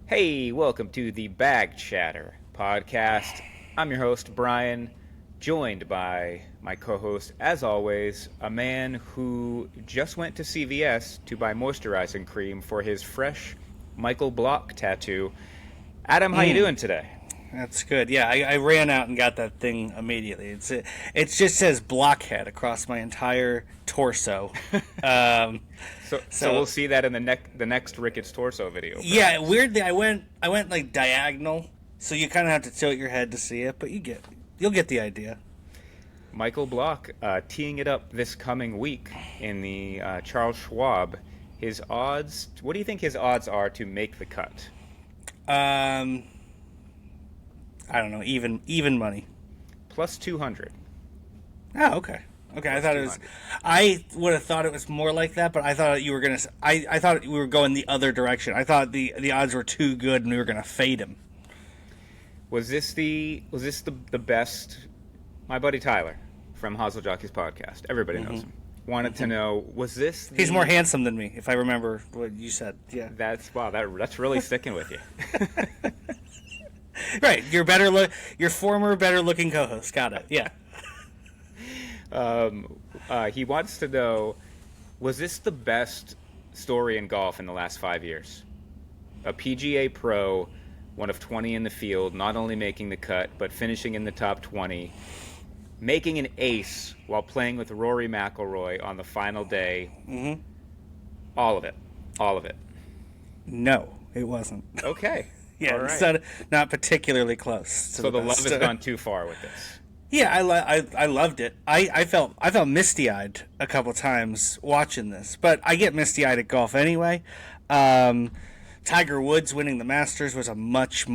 Hey, welcome to the Bag Chatter podcast. I'm your host, Brian, joined by my co host, as always, a man who just went to CVS to buy moisturizing cream for his fresh Michael Block tattoo. Adam, how you doing today? That's good. Yeah, I ran out and got that thing immediately. It just says blockhead across my entire torso. Um, So we'll see that in the next Ricketts torso video. yeah, Perhaps. weirdly, I went like diagonal, so you kind of have to tilt your head to see it, but you'll get the idea. Michael Block teeing it up this coming week in the Charles Schwab. His odds. What do you think his odds are to make the cut? Um, I don't know, even money. Plus 200. Oh, okay. Okay, I Plus thought it was. 200. I would have thought it was more like that, but I thought you were gonna. I thought we were going the other direction. I thought the odds were too good, and we were gonna fade him. Was this the best? My buddy Tyler from Hosel Jockeys podcast. Everybody knows him. Wanted to know, was this He's the, more handsome than me, if I remember what you said. Yeah. that's wow, that's really sticking with you. Right. Your former better looking co-host. Got it. Yeah. He wants to know, was this the best story in golf in the last 5 years? A PGA pro, one of 20 in the field, not only making the cut, but finishing in the top 20, making an ace while playing with Rory McIlroy on the final day. All of it. All of it. No, it wasn't. Okay. Yeah, All it's right. not particularly close. To So the love best. has gone too far with this. Yeah, I loved it. I felt misty eyed a couple times watching this, but I get misty eyed at golf anyway. Tiger Woods winning the Masters was a much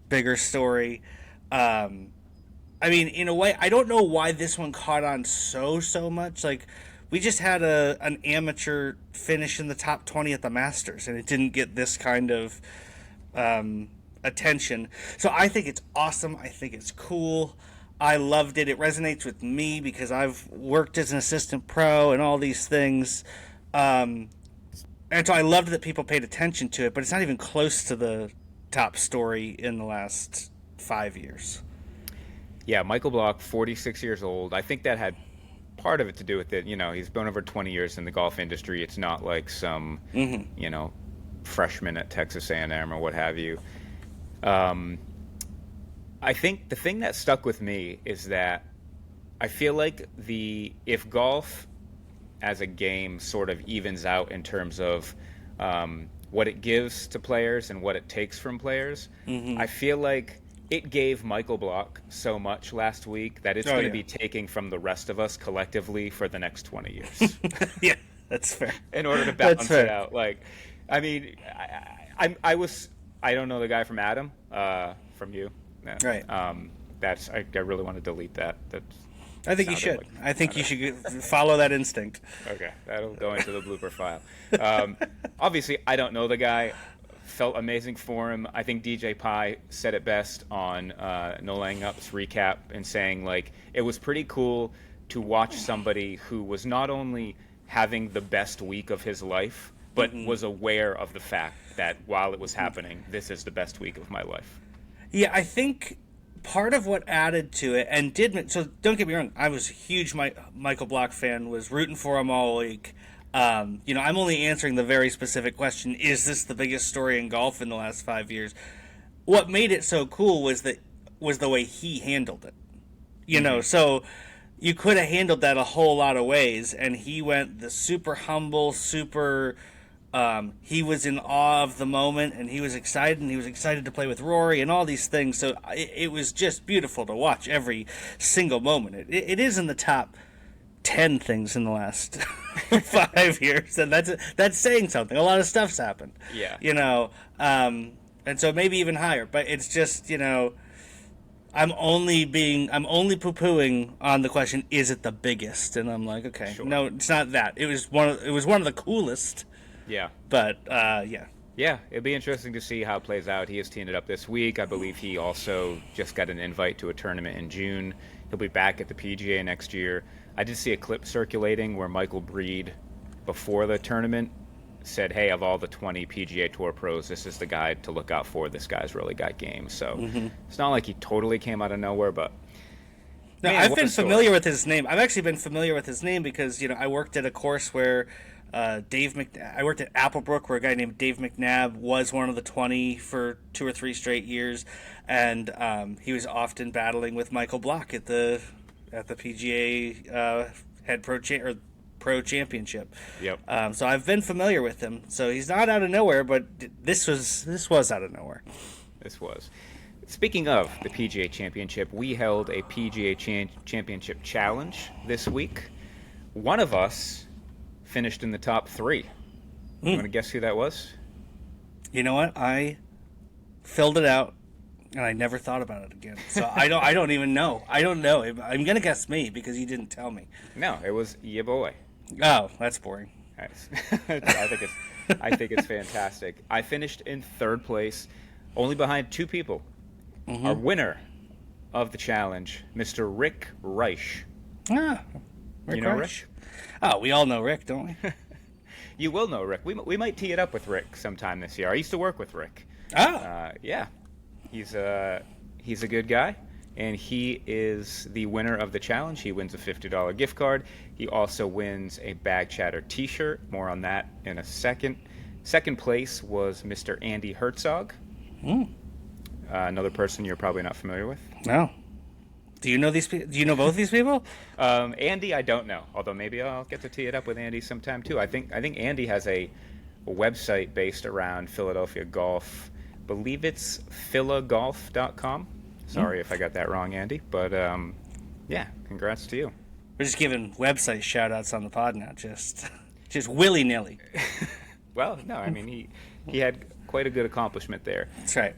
bigger story. I mean, in a way, I don't know why this one caught on so much. Like, we just had an amateur finish in the top 20 at the Masters, and it didn't get this kind of attention. So I think it's awesome. I think it's cool. I loved it. It resonates with me because I've worked as an assistant pro and all these things. And so I loved that people paid attention to it, but it's not even close to the top story in the last 5 years. Yeah, Michael Block, 46 years old. I think that had part of it to do with it. He's been over 20 years in the golf industry. It's not like some, freshman at Texas A&M or what have you. I think the thing that stuck with me is that I feel like if golf as a game sort of evens out in terms of what it gives to players and what it takes from players, I feel like it gave Michael Block so much last week that it's going to be taking from the rest of us collectively for the next 20 years Yeah, that's fair. in order to balance it out. Like, I mean, I don't know the guy from Adam, from you. No. Right. I really want to delete that. I think you should. I think you should follow that instinct. Okay, that'll go into the blooper file. Obviously, I don't know the guy. Felt amazing for him. I think DJ Pie said it best on No Laying Up's recap in saying, like, it was pretty cool to watch somebody who was not only having the best week of his life, but was aware of the fact that while it was happening, this is the best week of my life. Yeah, I think part of what added to it and so don't get me wrong, I was a huge Michael Block fan, was rooting for him all week. I'm only answering the very specific question, is this the biggest story in golf in the last 5 years? What made it so cool was the way he handled it. So you could have handled that a whole lot of ways, and he went the super humble, he was in awe of the moment, and he was excited to play with Rory and all these things. So it was just beautiful to watch every single moment. It is in the top 10 things in the last 5 years, and that's saying something. A lot of stuff's happened. Yeah. And so maybe even higher. But it's just, I'm only poo-pooing on the question, is it the biggest? And I'm like, okay, Sure. no, it's not that. It was one of the coolest. Yeah. But yeah. Yeah, it'll be interesting to see how it plays out. He is teeing it up this week. I believe he also just got an invite to a tournament in June. He'll be back at the PGA next year. I did see a clip circulating where Michael Breed, before the tournament, said, hey, of all the 20 PGA Tour pros, this is the guy to look out for. This guy's really got game. So it's not like he totally came out of nowhere, but No, man, I've what a been story. familiar with his name. I've actually been familiar with his name because I worked at a course where I worked at Applebrook, where a guy named Dave McNabb was one of the 20 for 2 or 3 straight years, and he was often battling with Michael Block at the PGA head pro championship. Yep. So I've been familiar with him. So he's not out of nowhere, but this was out of nowhere. This was. Speaking of the PGA Championship, we held a PGA Championship challenge this week. One of us finished in the top 3. You want to guess who that was? You know what? I filled it out, and I never thought about it again. So I don't even know. I don't know. I'm gonna guess me because you didn't tell me. No, it was your boy. Oh, that's boring. Nice. I think it's fantastic. I finished in 3rd place, only behind 2 people. Our winner of the challenge, Mr. Rick Reich. Ah, Rick You know Reich. Rick? Oh, we all know Rick, don't we? You will know Rick. We might tee it up with Rick sometime this year. I used to work with Rick. Oh, Yeah, he's a good guy, and he is the winner of the challenge. He wins a $50 gift card. He also wins a Bag Chatter T-shirt. More on that in a second. Second place was Mr. Andy Herzog. Another person you're probably not familiar with. no. Do you know these? Do you know both these people? Andy, I don't know. Although maybe I'll get to tee it up with Andy sometime too. I think Andy has a website based around Philadelphia golf. I believe it's philagolf.com. Sorry if I got that wrong, Andy. But yeah, congrats to you. We're just giving website shout outs on the pod now, just willy nilly. Well, no, I mean he had quite a good accomplishment there. That's right.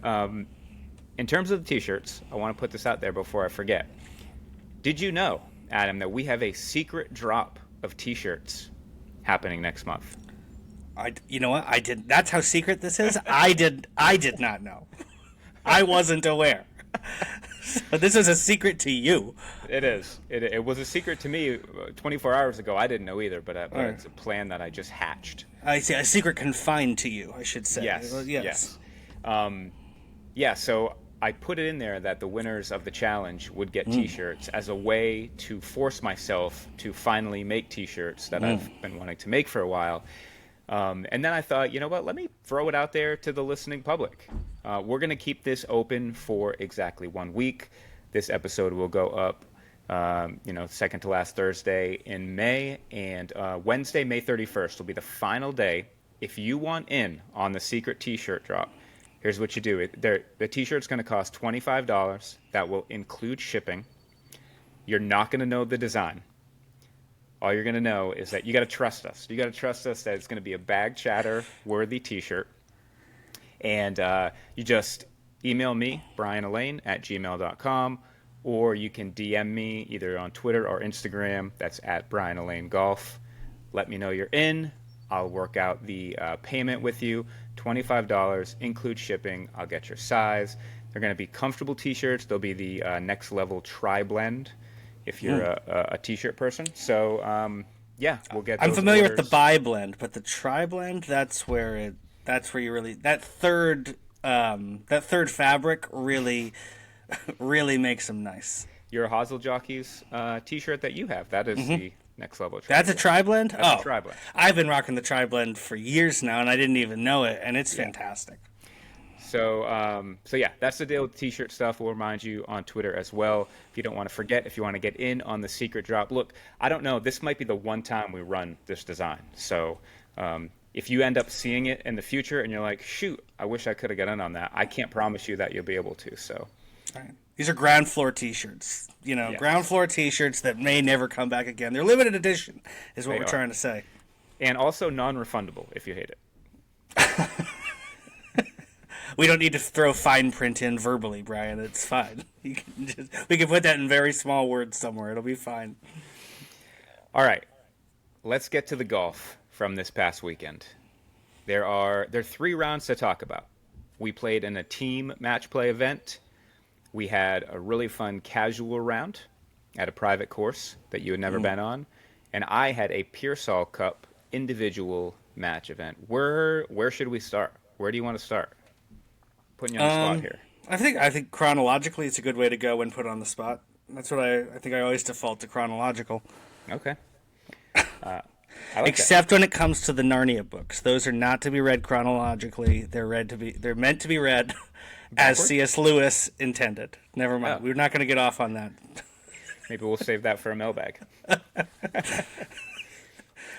In terms of the T-shirts, I want to put this out there before I forget. Did you know, Adam, that we have a secret drop of T-shirts happening next month? You know what? I did. That's how secret this is. I did not know. I wasn't aware. So this is a secret to you. It is. It was a secret to me 24 hours ago. I didn't know either, but Right. it's a plan that I just hatched. I see. A secret confined to you, I should say. Yes. Well, Yes. Yeah. So I put it in there that the winners of the challenge would get T-shirts as a way to force myself to finally make T-shirts that I've been wanting to make for a while. And then I thought, you know what? Let me throw it out there to the listening public. We're going to keep this open for exactly 1 week. This episode will go up, second to last Thursday in May. And Wednesday, May 31st will be the final day. If you want in on the secret T-shirt drop, here's what you do. The T-shirt's going to cost $25. That will include shipping. You're not going to know the design. All you're going to know is that you got to trust us. You got to trust us that it's going to be a Bag Chatter worthy T-shirt. And you just email me, brianelaine@gmail.com, or you can DM me either on Twitter or Instagram. That's @BrianElaineGolf. Let me know you're in. I'll work out the payment with you. $25, include shipping. I'll get your size. They're going to be comfortable T-shirts. They'll be the next level tri-blend if you're a T-shirt person. So, yeah, we'll get those I'm familiar orders. with the bi blend, but the tri blend, that's where you really that third fabric really makes them nice. Your Hosel Jockeys T-shirt that you have, that is the next level. That's a tri blend. That's a tri-blend. I've been rocking the tri blend for years now, and I didn't even know it, and it's fantastic. So yeah, that's the deal with T-shirt stuff. We'll remind you on Twitter as well. If you don't want to forget, if you want to get in on the secret drop, look, I don't know. This might be the one time we run this design. So if you end up seeing it in the future and you're like, shoot, I wish I could have got in on that, I can't promise you that you'll be able to. So Right. These are ground floor T-shirts. Yes. Ground floor T-shirts that may never come back again. They're limited edition, is what They we're are. trying to say. and also non-refundable if you hate it. We don't need to throw fine print in verbally, Brian. It's fine. We can put that in very small words somewhere. It'll be fine. All right, let's get to the golf from this past weekend. There are 3 rounds to talk about. We played in a team match play event. We had a really fun casual round at a private course that you had never been on. And I had a Pearsall Cup individual match event. Where should we start? Where do you want to start? Putting you on the spot here. I think chronologically it's a good way to go when put on the spot. That's what I think. I always default to chronological. Okay. I like Except when it comes to the Narnia books. Those are not to be read chronologically. They're meant to be read as C.S. Lewis intended. Never mind. Oh. We're not going to get off on that. Maybe we'll save that for a mailbag.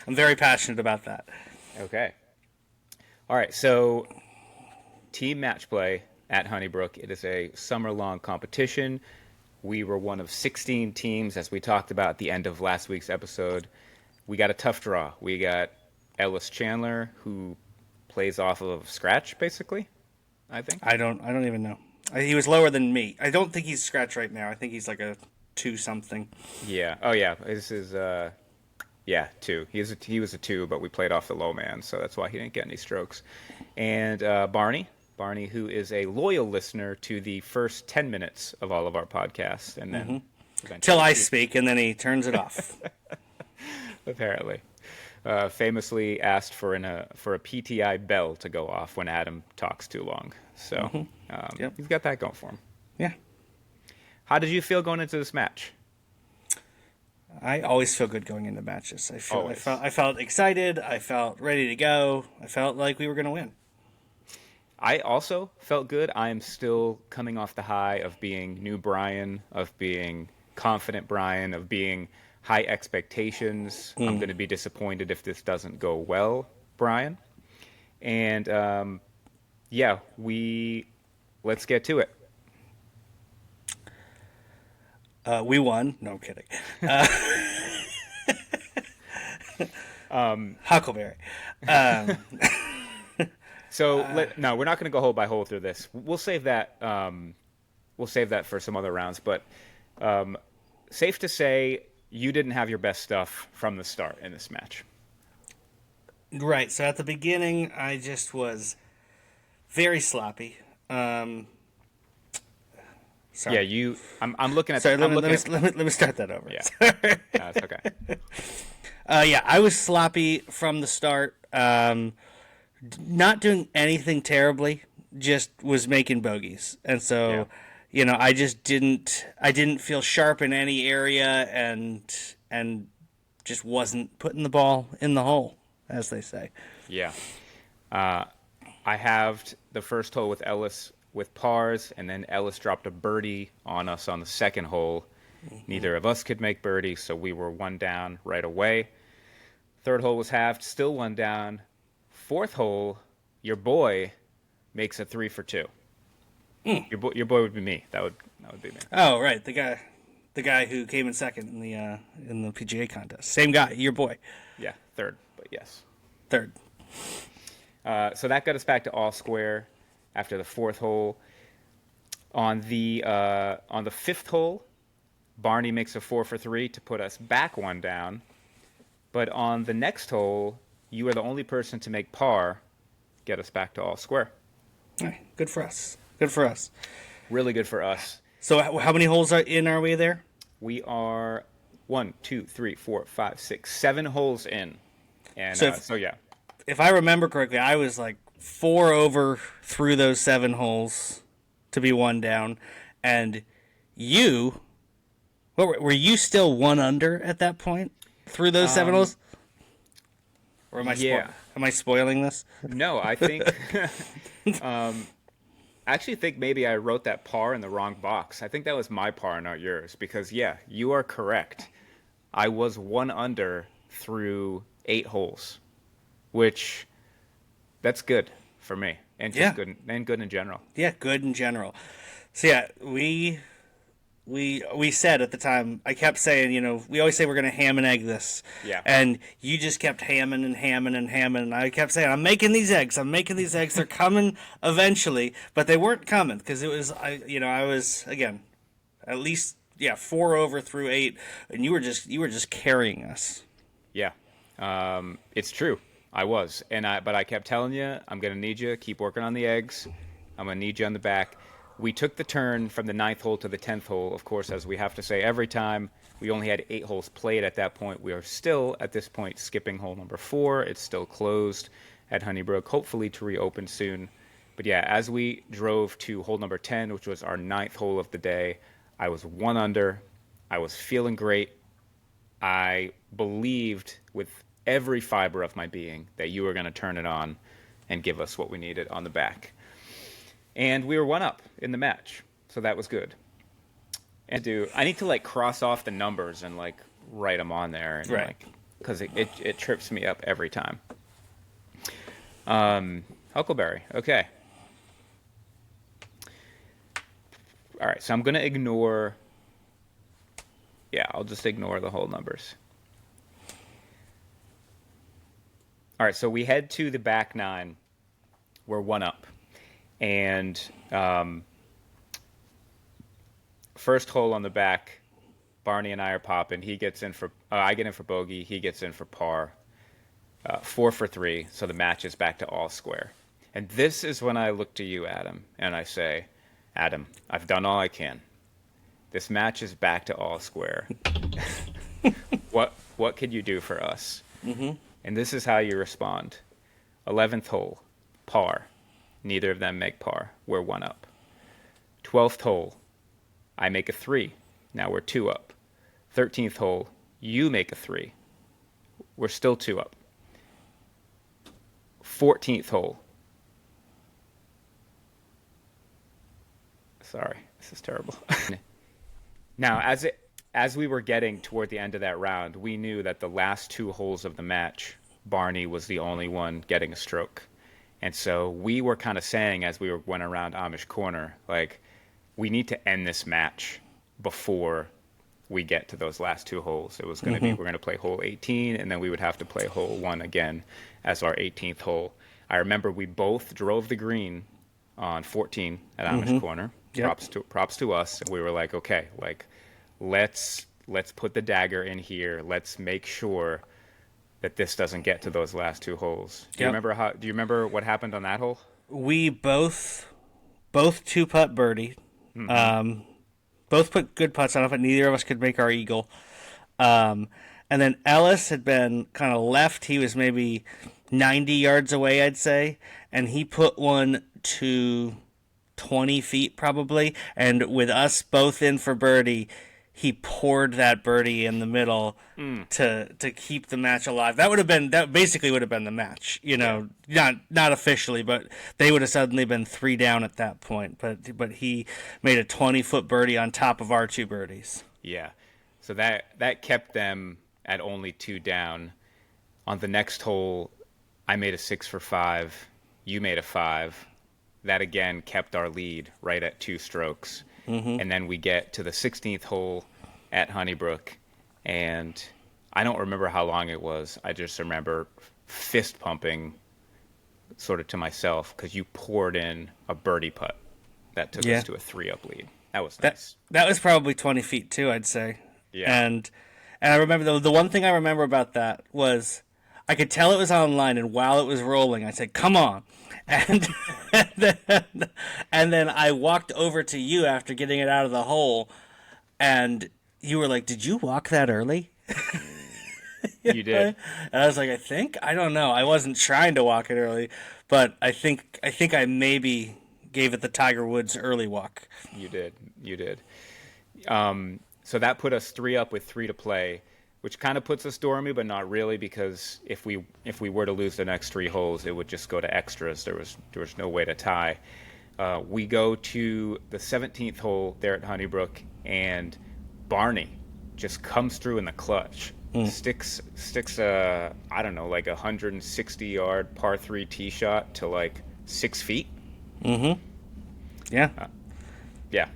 I'm very passionate about that. Okay. All right. So, team match play at Honeybrook. It is a summer-long competition. We were one of 16 teams, as we talked about at the end of last week's episode. We got a tough draw. We got Ellis Chandler, who plays off of scratch, basically, I think. I don't even know. He was lower than me. I don't think he's scratch right now. I think he's like a 2-something. Yeah. Oh, yeah. This is, 2. He was a 2, but we played off the low man, so that's why he didn't get any strokes. And Barney, who is a loyal listener to the first 10 minutes of all of our podcasts, and then Till I speak, and then he turns it off. Apparently, famously asked for a PTI bell to go off when Adam talks too long. So he's got that going for him. Yeah. How did you feel going into this match? I always feel good going into matches. I felt excited. I felt ready to go. I felt like we were going to win. I also felt good. I am still coming off the high of being new Brian, of being confident Brian, of being high expectations. I'm going to be disappointed if this doesn't go well, Brian. And let's get to it. We won. No, I'm kidding. Huckleberry. No, we're not going to go hole by hole through this. We'll save that. We'll save that for some other rounds. But safe to say, you didn't have your best stuff from the start in this match. Right. So at the beginning, I just was very sloppy. Sorry. Yeah, I'm looking at. Sorry. Let me start that over. Yeah, no, that's okay. I was sloppy from the start. Not doing anything terribly, just was making bogeys, and so I just didn't feel sharp in any area, and just wasn't putting the ball in the hole, as they say. Yeah, I halved the first hole with Ellis with pars, and then Ellis dropped a birdie on us on the second hole. Neither of us could make birdie, so we were one down right away. Third hole was halved, still one down. Fourth hole, your boy makes a 3 for 2. Your boy would be me. That would be me. Oh, right, the guy who came in second in the PGA contest. Same guy, your boy. Yeah, third, but yes. Third. So that got us back to all square after the fourth hole. On the fifth hole, Barney makes a 4 for 3 to put us back one down. But on the next hole, you are the only person to make par, get us back to all square. All right, good for us. Good for us. Really good for us. So how many holes are we there? We are 1, 2, 3, 4, 5, 6, 7 holes in. And if I remember correctly, I was like 4 over through those 7 holes to be one down, and you, were you still 1 under at that point through those 7 holes? Or am I spoiling this? No, I think I actually think maybe I wrote that par in the wrong box. I think that was my par, not yours, because you are correct. I was 1 under through 8 holes, which that's good for me, and just good in general. Yeah, good in general. So we said at the time, I kept saying, we always say we're going to ham and egg this. Yeah. And you just kept hamming and hamming and hamming. And I kept saying, I'm making these eggs. They're coming eventually. But they weren't coming because it was, I was, again, at least, 4 over through 8. And you were just carrying us. Yeah. It's true. I was. But I kept telling you, I'm going to need you. Keep working on the eggs. I'm going to need you on the back. We took the turn from the ninth hole to the 10th hole, of course, as we have to say every time. We only had 8 holes played at that point. We are still, at this point, skipping hole number 4. It's still closed at Honeybrook, hopefully to reopen soon. But yeah, as we drove to hole number 10, which was our 9th hole of the day, I was 1 under. I was feeling great. I believed with every fiber of my being that you were going to turn it on and give us what we needed on the back. And we were 1 up in the match, so that was good. And I need to like cross off the numbers and like write them on there, and right? Like, because it trips me up every time. Huckleberry, okay. All right, so I'm gonna ignore. Yeah, I'll just ignore the whole numbers. All right, so we head to the back 9. We're 1 up. And first hole on the back, Barney and I are popping. He gets in for, I get in for bogey. He gets in for par. 4 for 3, so the match is back to all square. And this is when I look to you, Adam, and I say, Adam, I've done all I can. This match is back to all square. What could you do for us? Mm-hmm. And this is how you respond. 11th hole, par. Neither of them make par. We're 1 up. 12th hole, I make a 3. Now we're 2 up. 13th hole, you make a 3. We're still 2 up. 14th hole. Sorry, this is terrible. Now, as we were getting toward the end of that round, we knew that the last 2 holes of the match, Barney was the only one getting a stroke. And so we were kind of saying, as we went around Amish Corner, like, we need to end this match before we get to those last 2 holes. It was going to be, we're going to play hole 18, and then we would have to play hole 1 again as our 18th hole. I remember we both drove the green on 14 at Amish Corner. Yep. Props to us. And we were like, okay, like, let's put the dagger in here. Let's make sure that this doesn't get to those last 2 holes. Do you remember what happened on that hole? We both 2-putt birdie. Mm-hmm. Both put good putts on it, but neither of us could make our eagle. And then Ellis had been kind of left. He was maybe 90 yards away, I'd say. And he put one to 20 feet probably. And with us both in for birdie, he poured that birdie in the middle to keep the match alive. That basically would have been the match, you know, not officially, but they would have suddenly been 3 down at that point. But he made a 20-foot birdie on top of our 2 birdies. Yeah, so that kept them at only 2 down. On the next hole, I made a 6 for 5. You made a 5. That again kept our lead right at 2 strokes. Mm-hmm. And then we get to the 16th hole at Honeybrook, and I don't remember how long it was. I just remember fist pumping sort of to myself because you poured in a birdie putt that took us to a 3-up lead. That was nice. That was probably 20 feet too, I'd say. Yeah. And I remember the one thing I remember about that was I could tell it was online, and while it was rolling, I said, "Come on." And and then I walked over to you after getting it out of the hole, and you were like, "Did you walk that early?" You did. And I was like, I don't know. I wasn't trying to walk it early, but I think I maybe gave it the Tiger Woods early walk. You did. So that put us 3 up with 3 to play, which kind of puts us dormy, but not really, because if we were to lose the next 3 holes, it would just go to extras. There was no way to tie. We go to the 17th hole there at Honeybrook, and Barney just comes through in the clutch. Sticks I don't know, like 160-yard par 3 tee shot to like 6 feet. Mm-hmm. Yeah. Yeah.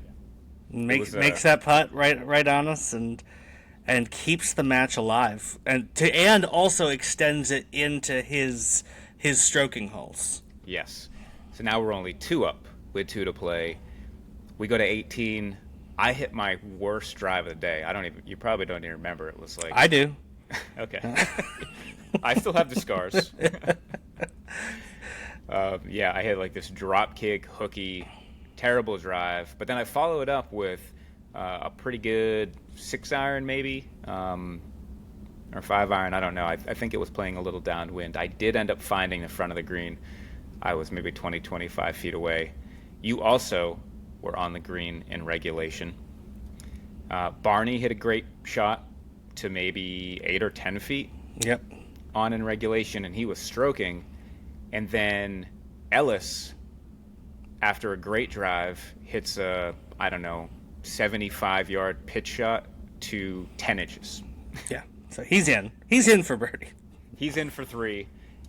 Makes that putt right on us and keeps the match alive, and also extends it into his stroking holes. Yes. So now we're only 2 up with 2 to play. We go to 18. I hit my worst drive of the day. You probably don't even remember. It was like, I do. Okay. I still have the scars. Yeah, I had like this drop kick hooky terrible drive. But then I followed up with a pretty good 6-iron maybe, or 5-iron. I don't know. I think it was playing a little downwind. I did end up finding the front of the green. I was maybe 20, 25 feet away. You also were on the green in regulation. Barney hit a great shot to maybe 8 or 10 feet. Yep. On in regulation, and he was stroking. And then Ellis, after a great drive, hits a, I don't know, 75-yard pitch shot to 10 inches. Yeah. So he's in. He's in for birdie. He's in for 3.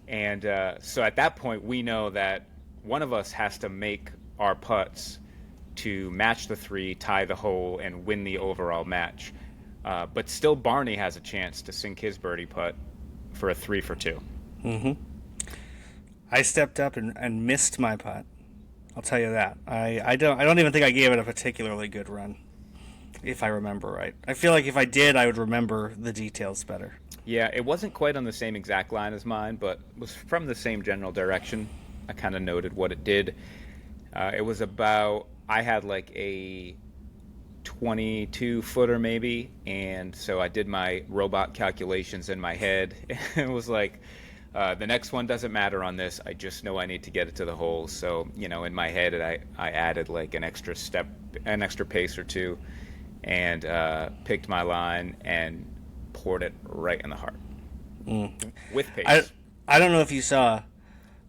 And so at that point, we know that one of us has to make our putts to match the 3, tie the hole, and win the overall match. But still, Barney has a chance to sink his birdie putt for a 3 for 2. Mm-hmm. I stepped up and missed my putt. I'll tell you that. I don't even think I gave it a particularly good run, if I remember right. I feel like if I did, I would remember the details better. Yeah, it wasn't quite on the same exact line as mine, but was from the same general direction. I kind of noted what it did. It was about, I had like a 22-footer maybe, and so I did my robot calculations in my head. It was like, the next one doesn't matter on this. I just know I need to get it to the hole. So, in my head, I added like an extra step, an extra pace or two, and picked my line and poured it right in the heart with pace. I don't know if you saw,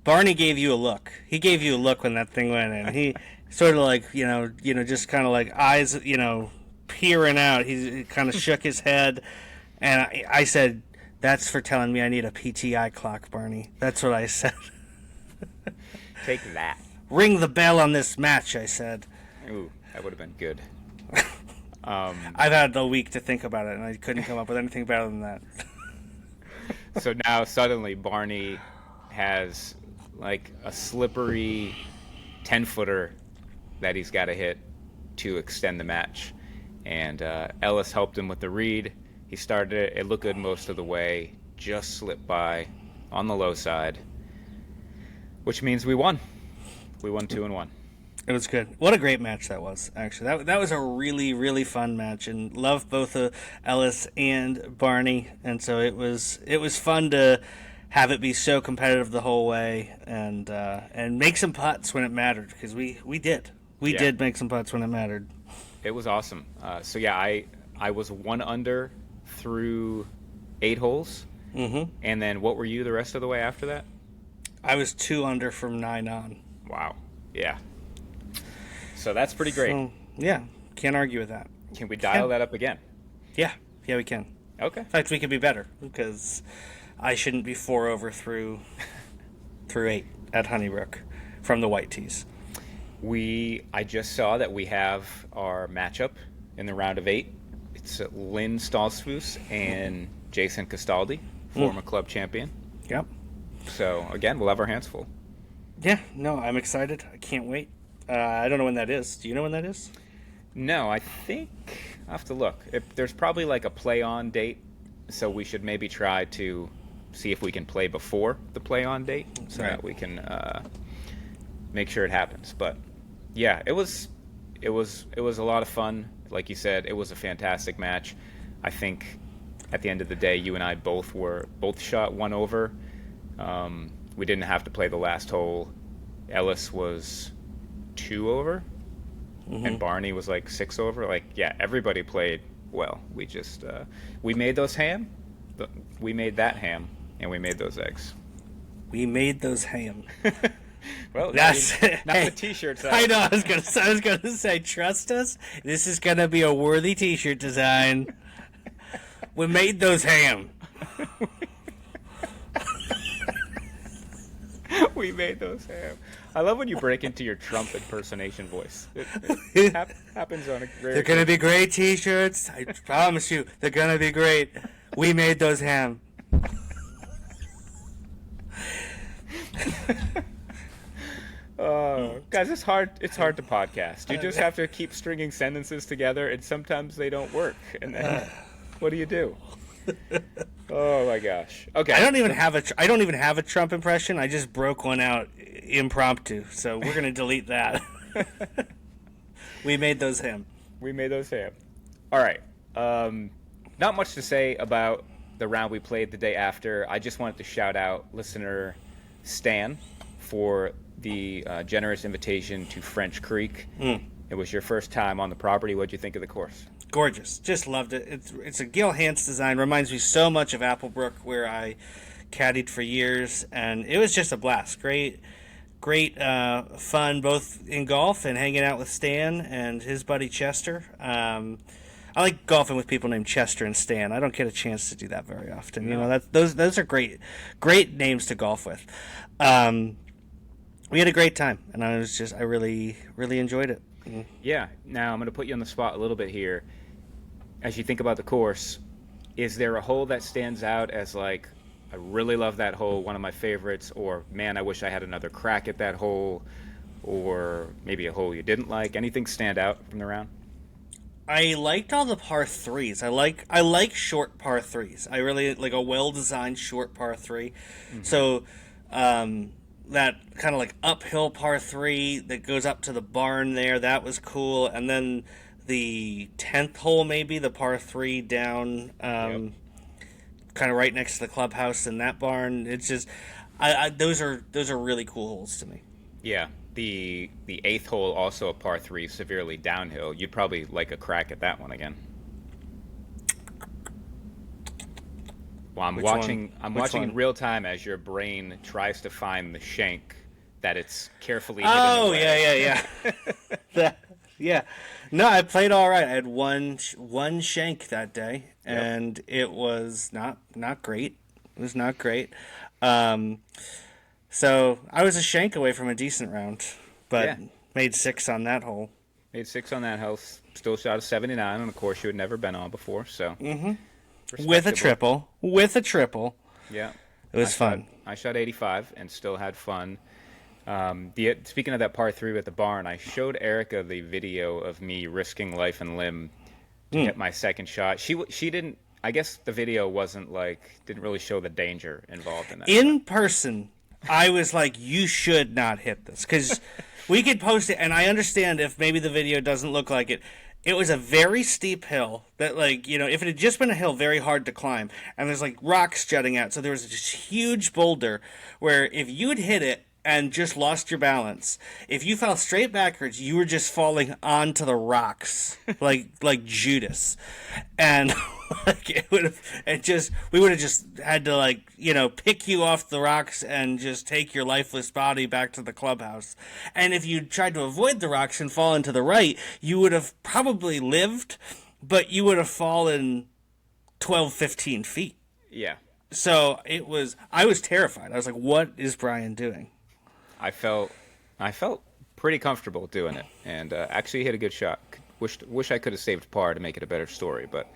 Barney gave you a look. He gave you a look when that thing went in. He sort of like, just kind of like eyes, peering out. He kind of shook his head, and I said, "That's for telling me I need a PTI clock, Barney." That's what I said. Take that. Ring the bell on this match, I said. Ooh, that would have been good. I've had a week to think about it, and I couldn't come up with anything better than that. So now suddenly Barney has like a slippery 10-footer that he's got to hit to extend the match. And Ellis helped him with the read. He started it. It looked good most of the way. Just slipped by on the low side, which means we won. We won 2-1. It was good. What a great match that was, actually. That was a really, really fun match, and loved both Ellis and Barney. And so it was fun to have it be so competitive the whole way, and make some putts when it mattered, because we did. We did make some putts when it mattered. It was awesome. So yeah, I was 1 under through 8 holes. Mm-hmm. And then what were you the rest of the way after that? I was 2 under from 9 on. Wow. Yeah. So that's pretty great. So, yeah, can't argue with that. Can we dial that up again? Yeah, we can. Okay. In fact, we could be better, because I shouldn't be 4 over through 8 at Honeybrook from the white tees. I just saw that we have our matchup in the round of 8. It's Lynn Stolzfus and Jason Castaldi, former club champion. Yep. So, again, we'll have our hands full. Yeah, no, I'm excited. I can't wait. I don't know when that is. Do you know when that is? No, I think I have to look. There's probably like a play-on date, so we should maybe try to see if we can play before the play-on date, so that we can make sure it happens. But yeah, it was a lot of fun. Like you said, it was a fantastic match. I think at the end of the day, you and I both shot 1 over. We didn't have to play the last hole. Ellis was 2 over, and Barney was like 6 over. Like, yeah, everybody played well. We just we made those ham. We made that ham, and we made those eggs. We made those ham. Well, that's not the T-shirts. I know. I was gonna say, trust us. This is gonna be a worthy T-shirt design. We made those ham. We made those ham. I love when you break into your Trump impersonation voice. It happens on a rare. They're gonna be great T-shirts. I promise you, they're gonna be great. We made those ham. Guys, it's hard. It's hard to podcast. You just have to keep stringing sentences together, and sometimes they don't work. And then, what do you do? Oh my gosh. Okay. I don't even have a Trump impression. I just broke one out impromptu. So we're gonna delete that. We made those him. We made those happen. All right. Not much to say about the round we played the day after. I just wanted to shout out listener Stan for the generous invitation to French Creek. It was your first time on the property. What'd you think of the course? Gorgeous. Just loved it. It's a Gil Hans design. Reminds me so much of Applebrook, where I caddied for years, and it was just a blast. Great fun, both in golf and hanging out with Stan and his buddy Chester. I like golfing with people named Chester and Stan. I don't get a chance to do that very often. You know, those are great names to golf with. We had a great time, and I really enjoyed it. Yeah. Now I'm going to put you on the spot a little bit here. As you think about the course, is there a hole that stands out as like, I really love that hole, one of my favorites, or man, I wish I had another crack at that hole, or maybe a hole you didn't like? Anything stand out from the round? I liked all the par threes. I like short par threes. I really like a well designed short par 3. So that kind of like uphill par 3 that goes up to the barn there, that was cool. And then the 10th hole, maybe the par 3 down, kind of right next to the clubhouse in that barn. It's just, those are really cool holes to me. Yeah. The 8th hole, also a par 3, severely downhill. You'd probably like a crack at that one again. Well, I'm watching in real time as your brain tries to find the shank that it's carefully hidden away. Yeah. No, I played all right. I had one shank that day, and it was not great. It was not great. So I was a shank away from a decent round, but made 6 on that hole. Made 6 on that hole. Still shot a 79 on a course you had never been on before. So with a triple. Yeah, it was fun. I shot 85 and still had fun. Speaking of that par 3 with the barn, I showed Erica the video of me risking life and limb to get my second shot. She didn't. I guess the video didn't really show the danger involved in that. In person, I was like, you should not hit this, because we could post it, and I understand if maybe the video doesn't look like it. It was a very steep hill that, like, you know, if it had just been a hill, very hard to climb, and there's like rocks jutting out, so there was this huge boulder where if you had hit it and just lost your balance, if you fell straight backwards, you were just falling onto the rocks like Judas, and like we would have just had to, like, you know, pick you off the rocks and just take your lifeless body back to the clubhouse. And if you tried to avoid the rocks and fall into the right, you would have probably lived, but you would have fallen 12, 15 feet. Yeah. So I was terrified. I was like, what is Brian doing? I felt pretty comfortable doing it, and actually hit a good shot. Wish I could have saved par to make it a better story, but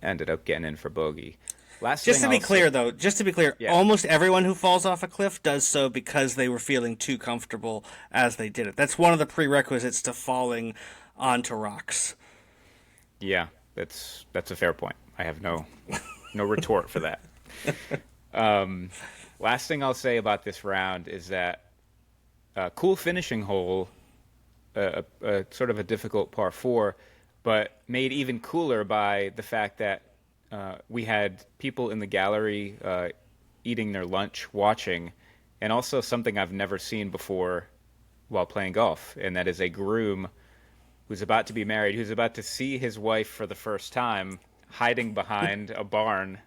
ended up getting in for bogey. Just to be clear, almost everyone who falls off a cliff does so because they were feeling too comfortable as they did it. That's one of the prerequisites to falling onto rocks. Yeah, that's a fair point. I have no retort for that. Last thing I'll say about this round is that cool finishing hole, sort of a difficult par 4, but made even cooler by the fact that we had people in the gallery eating their lunch, watching, and also something I've never seen before while playing golf, and that is a groom who's about to be married, who's about to see his wife for the first time, hiding behind a barn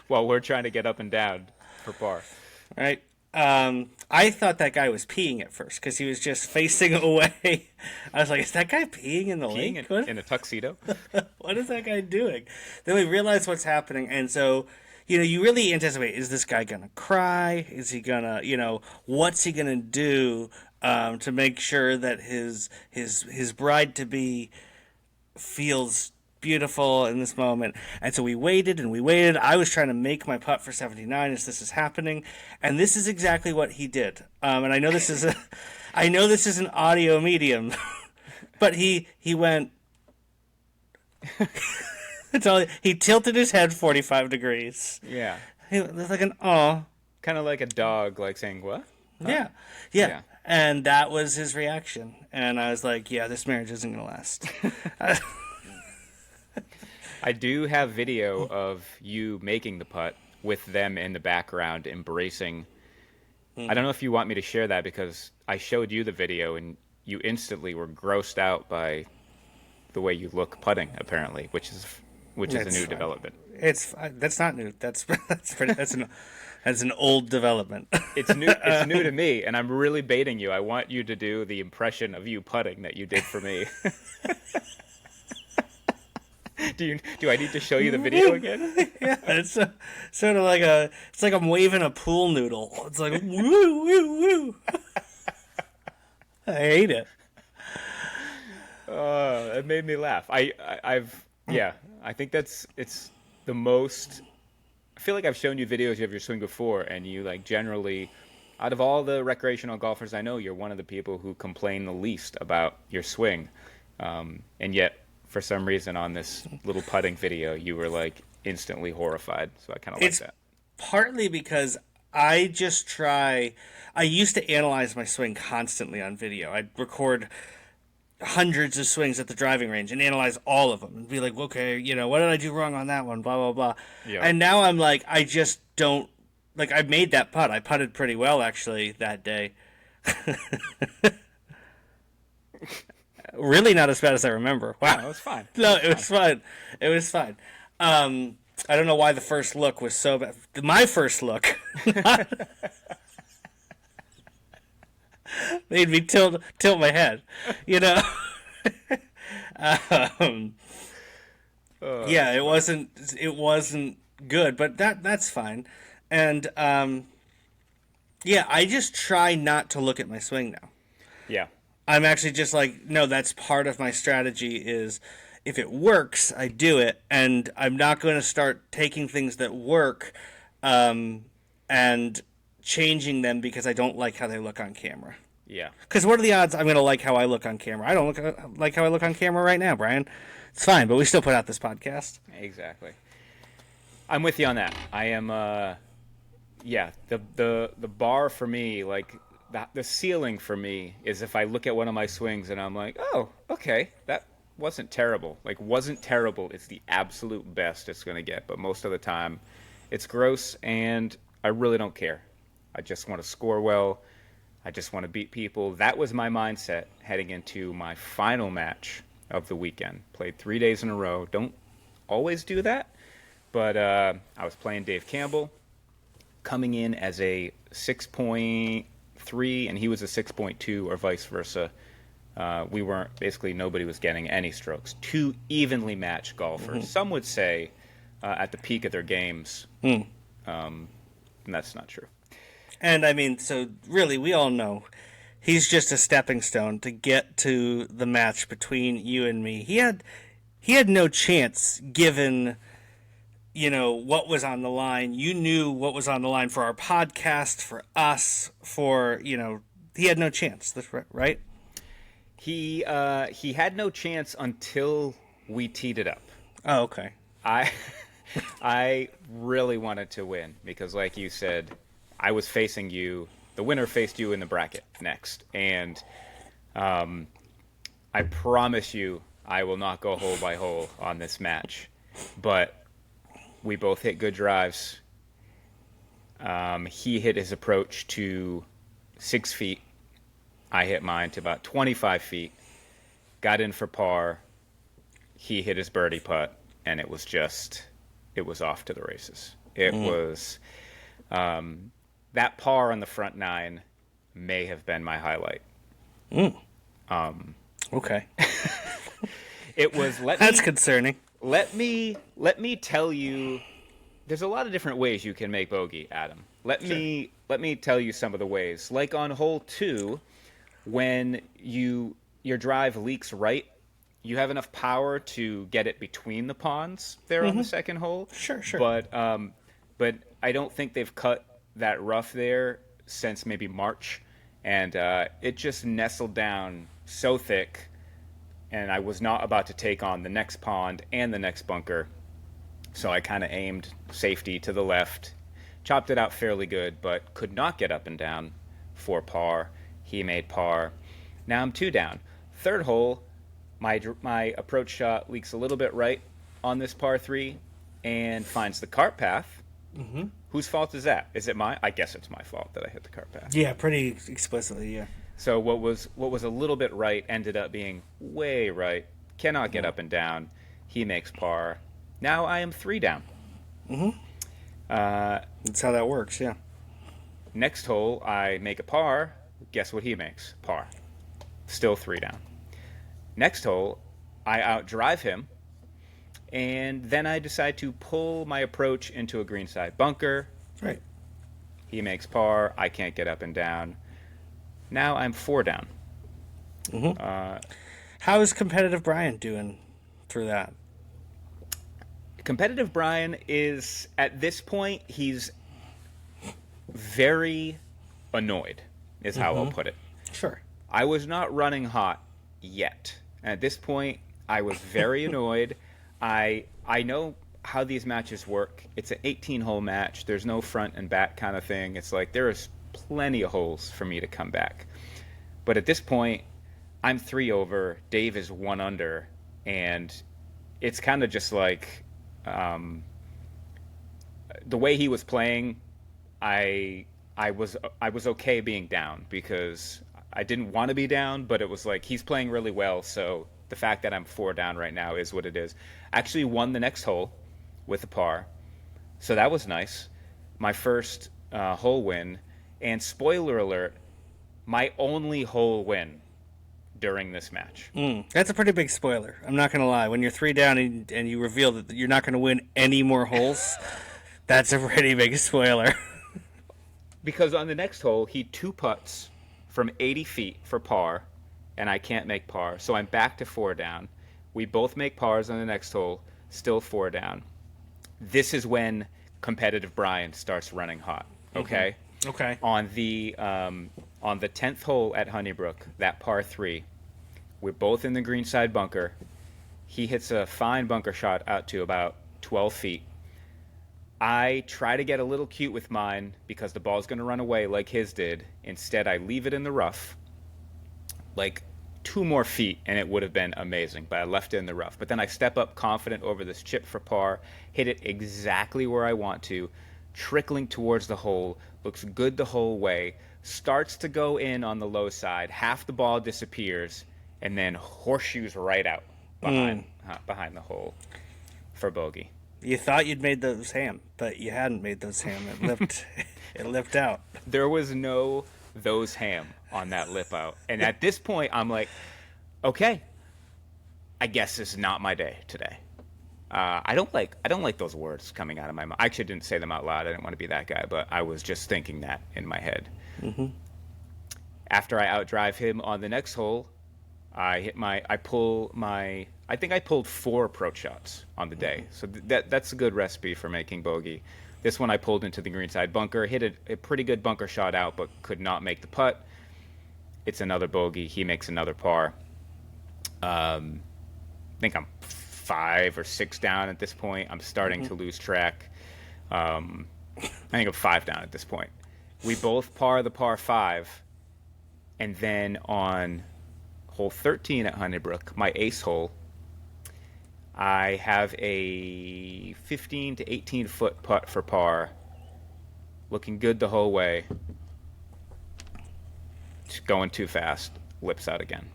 while we're trying to get up and down for par. Right. I thought that guy was peeing at first because he was just facing away. I was like, is that guy peeing in the lake? In a tuxedo? What is that guy doing? Then we realized what's happening, and so, you know, you really anticipate, is this guy going to cry? Is he going to, you know, what's he going to do to make sure that his bride-to-be feels beautiful in this moment? And so we waited and we waited. I was trying to make my putt for 79 as this is happening, and this is exactly what he did. And I know this is an audio medium, but he went. He tilted his head 45 degrees. Yeah. It was like an aw. Kind of like a dog, like saying, what? Yeah. Yeah. And that was his reaction. And I was like, yeah, this marriage isn't going to last. I do have video of you making the putt with them in the background embracing. I don't know if you want me to share that because I showed you the video and you instantly were grossed out by the way you look putting, apparently, which is a new development. That's not new. That's an old development. It's new to me, and I'm really baiting you. I want you to do the impression of you putting that you did for me. Do I need to show you the video again? Yeah, it's sort of like it's like I'm waving a pool noodle. It's like woo woo woo. I hate it. It made me laugh. I think it's the most. I feel like I've shown you videos of your swing before, and you like generally, out of all the recreational golfers I know, you're one of the people who complain the least about your swing, and yet for some reason on this little putting video, you were like instantly horrified. So I kind of like that. Partly because I just try. I used to analyze my swing constantly on video. I'd record hundreds of swings at the driving range and analyze all of them and be like, okay, what did I do wrong on that one? Blah, blah, blah. Yeah. And now I'm like, I just don't, like, I made that putt. I putted pretty well, actually, that day. Really not as bad as I remember. Wow. No, it was fine. No, it was fine. It was fine. I don't know why the first look was so bad. My first look made me tilt my head, Yeah, it wasn't good, but that's fine. And yeah, I just try not to look at my swing now. Yeah. I'm actually just like, no, that's part of my strategy is if it works, I do it, and I'm not going to start taking things that work and changing them because I don't like how they look on camera. Yeah. Because what are the odds I'm going to like how I look on camera? I don't like how I look on camera right now, Brian. It's fine, but we still put out this podcast. Exactly. I'm with you on that. I am, yeah, the bar for me, like, the ceiling for me is if I look at one of my swings and I'm like, oh, okay, that wasn't terrible. Like, wasn't terrible. It's the absolute best it's going to get. But most of the time, it's gross, and I really don't care. I just want to score well. I just want to beat people. That was my mindset heading into my final match of the weekend. Played 3 days in a row. Don't always do that, but I was playing Dave Campbell, coming in as a 6.3, and he was a 6.2, or vice versa. We weren't, basically nobody was getting any strokes. Two evenly matched golfers. Mm-hmm. Some would say at the peak of their games, and that's not true. And I mean, so really, we all know he's just a stepping stone to get to the match between you and me. He had no chance given, what was on the line. You knew what was on the line for our podcast, for us, for, he had no chance. That's right? He had no chance until we teed it up. Oh, okay. I really wanted to win because, like you said, I was facing you. The winner faced you in the bracket next, and I promise you I will not go hole by hole on this match. But we both hit good drives. He hit his approach to 6 feet. I hit mine to about 25 feet. Got in for par. He hit his birdie putt, and it was off to the races. It was... that par on the front nine may have been my highlight. Okay. It was. That's concerning. Let me tell you. There's a lot of different ways you can make bogey, Adam. Let me tell you some of the ways. Like on hole 2, when your drive leaks right, you have enough power to get it between the ponds there on the second hole. Sure. But I don't think they've cut that rough there since maybe March, and it just nestled down so thick, and I was not about to take on the next pond and the next bunker, so I kind of aimed safety to the left, chopped it out fairly good, but could not get up and down for par. He made par. Now I'm 2 down. Third hole, my approach shot leaks a little bit right on this par 3 and finds the cart path. Mm-hmm. Whose fault is that? Is it mine? I guess it's my fault that I hit the cart path. Yeah, pretty explicitly, yeah. So what was a little bit right ended up being way right. Cannot get up and down. He makes par. Now I am 3 down. Mm-hmm. That's how that works, yeah. Next hole, I make a par. Guess what he makes? Par. Still 3 down. Next hole, I outdrive him, and then I decide to pull my approach into a greenside bunker. Right. He makes par. I can't get up and down. Now I'm 4 down. Mm-hmm. How is competitive Brian doing through that? Competitive Brian is, at this point, he's very annoyed, is how I'll put it. Sure. I was not running hot yet. At this point, I was very annoyed. I know how these matches work. It's an 18-hole match. There's no front and back kind of thing. It's like there is plenty of holes for me to come back. But at this point, I'm 3 over. Dave is 1 under, and it's kind of just like the way he was playing. I was okay being down because I didn't want to be down, but it was like he's playing really well, so the fact that I'm 4 down right now is what it is. Actually won the next hole with a par, so that was nice. My first hole win, and spoiler alert, my only hole win during this match. That's a pretty big spoiler. I'm not going to lie. When you're 3 down and you reveal that you're not going to win any more holes, that's a pretty big spoiler. Because on the next hole, he 2-putts from 80 feet for par, and I can't make par. So I'm back to 4 down. We both make pars on the next hole, still 4 down. This is when competitive Brian starts running hot. Okay. Mm-hmm. Okay. On the 10th hole at Honeybrook, that par 3, we're both in the greenside bunker. He hits a fine bunker shot out to about 12 feet. I try to get a little cute with mine because the ball's going to run away like his did. Instead, I leave it in the rough, like 2 more feet, and it would have been amazing, but I left it in the rough. But then I step up confident over this chip for par, hit it exactly where I want to, trickling towards the hole, looks good the whole way, starts to go in on the low side, half the ball disappears, and then horseshoes right out behind the hole for bogey. You thought you'd made those ham, but you hadn't made those ham. It lipped out. There was no those ham on that lip out. And at this point, I'm like, okay, I guess this is not my day today. I don't like those words coming out of my mouth. I actually didn't say them out loud. I didn't want to be that guy, but I was just thinking that in my head. Mm-hmm. After I outdrive him on the next hole, I think I pulled 4 approach shots on the day. So that's a good recipe for making bogey. This one I pulled into the greenside bunker, hit a pretty good bunker shot out, but could not make the putt. It's another bogey. He makes another par. I think I'm 5 or 6 down at this point. I'm starting to lose track. I think I'm 5 down at this point. We both par the par 5, and then on hole 13 at Honeybrook, my ace hole, I have a 15 to 18 foot putt for par, looking good the whole way. Just going too fast, lips out again.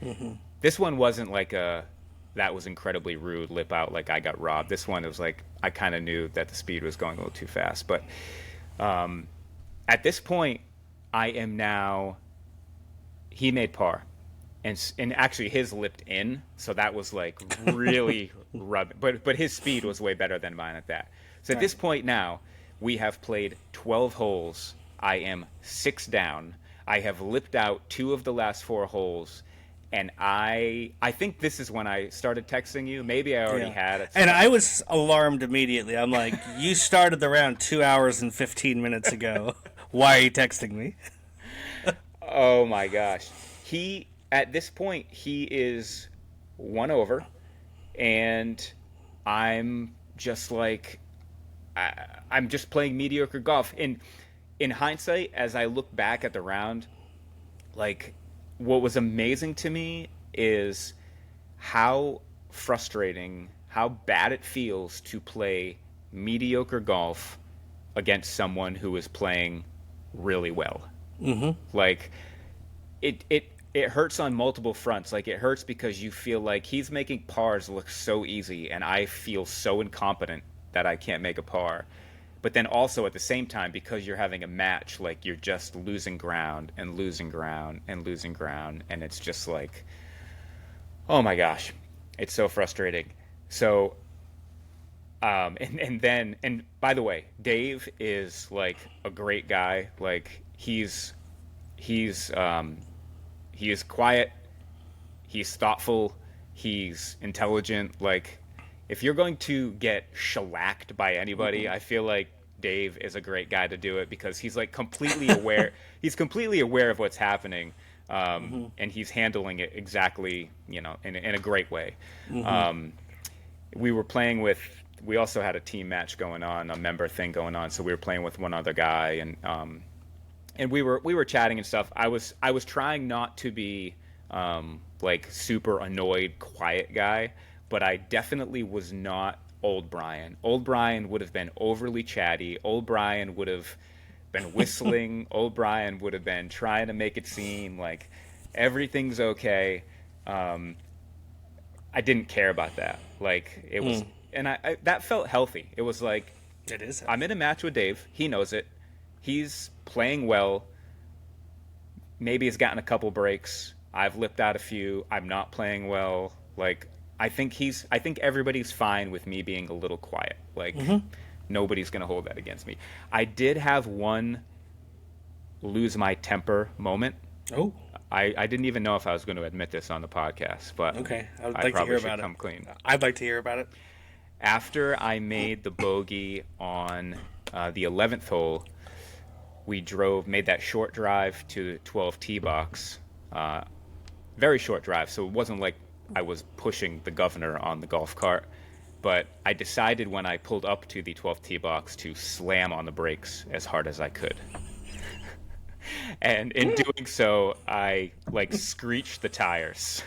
Mm-hmm. This one wasn't like that was incredibly rude lip out, like I got robbed. This one, it was like I kind of knew that the speed was going a little too fast. But at this point, I am now. He made par. And actually his lipped in, so that was like really rubbing. But his speed was way better than mine at that. So at this point now, we have played 12 holes. I am 6 down. I have lipped out 2 of the last 4 holes, and I think this is when I started texting you. Maybe I already had it. And I was alarmed immediately. I'm like, you started the round 2 hours and 15 minutes ago. Why are you texting me? Oh my gosh. At this point, he is 1 over, and I'm just like, I'm just playing mediocre golf. And in hindsight, as I look back at the round, like what was amazing to me is how frustrating, how bad it feels to play mediocre golf against someone who is playing really well. Like it hurts on multiple fronts. Like it hurts because you feel like he's making pars look so easy, and I feel so incompetent that I can't make a par. But then also at the same time, because you're having a match, like you're just losing ground and losing ground and losing ground, and it's just like, oh my gosh, it's so frustrating. So, and then, and by the way, Dave is like a great guy. Like he's he is quiet, he's thoughtful, he's intelligent. Like if you're going to get shellacked by anybody, I feel like Dave is a great guy to do it because he's like completely aware. He's completely aware of what's happening, and he's handling it exactly, in a great way. We were playing with. We also had a team match going on, a member thing going on, so we were playing with one other guy, and we were chatting and stuff. I was trying not to be like super annoyed, quiet guy, but I definitely was not old Brian. Old Brian would have been overly chatty. Old Brian would have been whistling. Old Brian would have been trying to make it seem like everything's okay. I didn't care about that. Like it was, and I that felt healthy. It was like It is. I'm in a match with Dave. He knows it. He's playing well. Maybe he's gotten a couple breaks. I've lipped out a few. I'm not playing well. Like I think everybody's fine with me being a little quiet. Like nobody's gonna hold that against me. I did have one lose my temper moment. Oh, I didn't even know if I was going to admit this on the podcast, but okay. I would I like to probably hear should about come it. clean. I'd like to hear about it. After I made the bogey on the 11th hole, we made that short drive to the 12 tee box. Very short drive, so it wasn't like I was pushing the governor on the golf cart. But I decided when I pulled up to the 12th tee box to slam on the brakes as hard as I could. And in doing so, I like screeched the tires.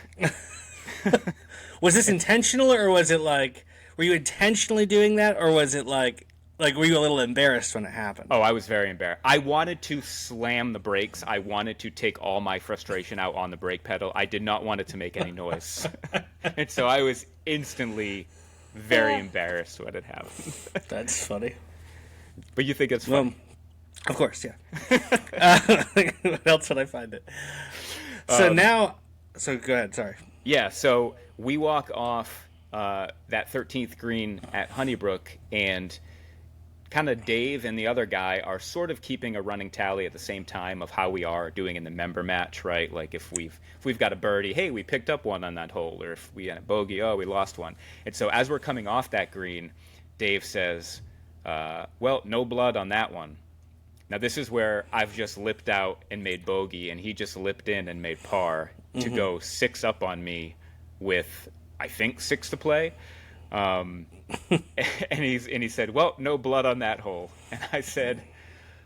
Was this intentional, or was it like, were you intentionally doing that, or was it like were you a little embarrassed when it happened? Oh, I was very embarrassed. I wanted to slam the brakes. I wanted to take all my frustration out on the brake pedal. I did not want it to make any noise. And so I was instantly very embarrassed when it happened. That's funny. But you think it's funny? Of course, yeah. What else would I find it? So so go ahead, sorry. Yeah, so we walk off that 13th green at Honeybrook, and kind of Dave and the other guy are sort of keeping a running tally at the same time of how we are doing in the member match, right? Like if we've got a birdie, hey, we picked up one on that hole, or if we had a bogey, oh, we lost one. And so as we're coming off that green, Dave says, well, no blood on that one. Now, this is where I've just lipped out and made bogey, and he just lipped in and made par to go 6 up on me with, I think, 6 to play. And he said, well, no blood on that hole. And I said,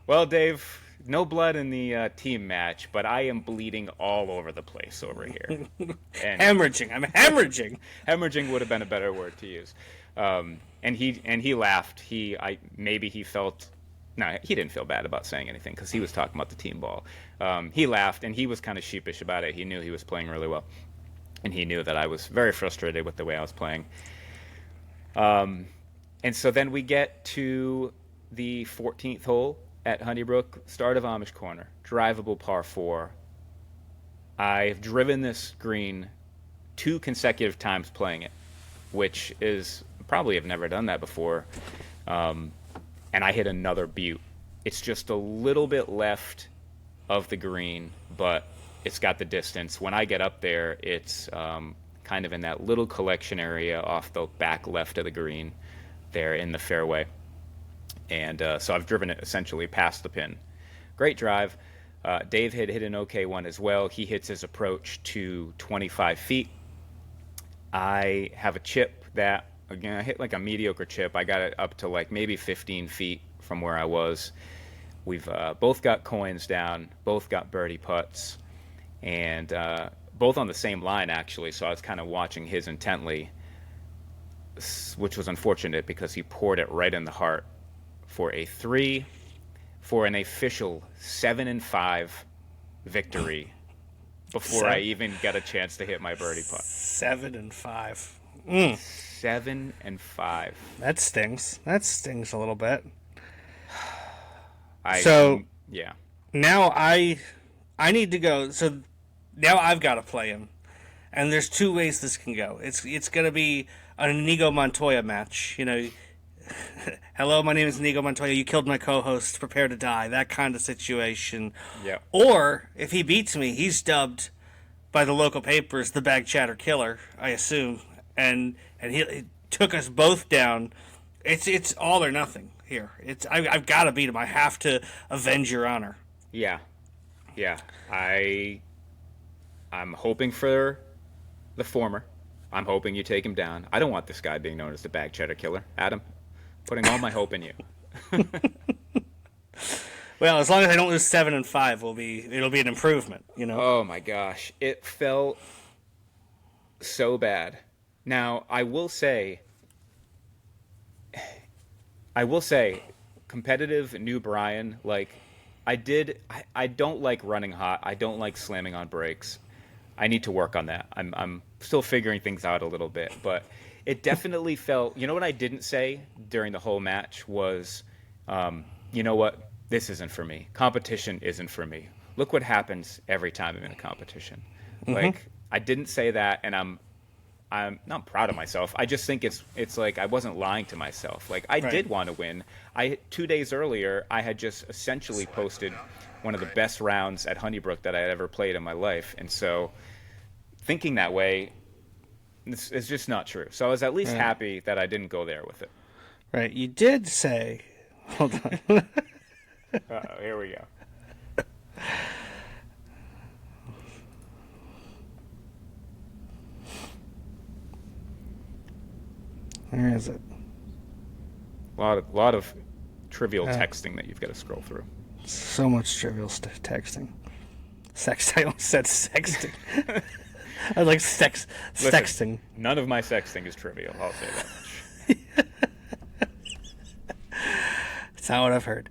well, Dave, no blood in the team match, but I am bleeding all over the place over here. And Hemorrhaging. I'm hemorrhaging. hemorrhaging would have been a better word to use. And he laughed. Maybe he felt... No, he didn't feel bad about saying anything because he was talking about the team ball. He laughed, and he was kind of sheepish about it. He knew he was playing really well, and he knew that I was very frustrated with the way I was playing. And so then we get to the 14th hole at Honeybrook, start of Amish Corner, drivable par 4. I've driven this green 2 consecutive times playing it, which is probably have never done that before. And I hit another butte. It's just a little bit left of the green, but it's got the distance. When I get up there, it's kind of in that little collection area off the back left of the green there in the fairway. And so I've driven it essentially past the pin. Great drive. Dave had hit an okay one as well. He hits his approach to 25 feet. I have a chip that, again, I hit like a mediocre chip. I got it up to like maybe 15 feet from where I was. We've both got coins down, both got birdie putts, and both on the same line, actually. So I was kind of watching his intently, which was unfortunate because he poured it right in the heart for a 3 for an official 7-5 victory before I even got a chance to hit my birdie putt. 7-5. 7-5. That stings. That stings a little bit. Yeah. Now I need to go. So now I've got to play him, and there's two ways this can go. It's going to be an Inigo Montoya match. You know, hello, my name is Inigo Montoya. You killed my co-host. Prepare to die. That kind of situation. Yeah. Or if he beats me, he's dubbed by the local papers the Bag Chatter Killer, I assume, and he took us both down. It's all or nothing here. I've got to beat him. I have to avenge your honor. Yeah. I'm hoping for the former. I'm hoping you take him down. I don't want this guy being known as the Bag Cheddar Killer. Adam, putting all my hope in you. Well, as long as I don't lose 7-5, it'll be an improvement, you know. Oh my gosh, it felt so bad. Now, I will say, competitive new Brian, like, I don't like running hot. I don't like slamming on brakes. I need to work on that. I'm still figuring things out a little bit, but it definitely felt, you know what I didn't say during the whole match was, you know what? This isn't for me. Competition isn't for me. Look what happens every time I'm in a competition. Mm-hmm. Like, I didn't say that, and I'm not proud of myself. I just think it's like I wasn't lying to myself. Like, I did want to win. 2 days earlier, I had just essentially posted one of the best rounds at Honeybrook that I had ever played in my life. And so thinking that way is just not true. So I was at least happy that I didn't go there with it. Right. You did say, hold on. Here we go. Where is it? A lot of trivial texting that you've got to scroll through. So much trivial texting. I almost said sexting. I like sexting. None of my sexting is trivial. I'll say that much. That's not what I've heard.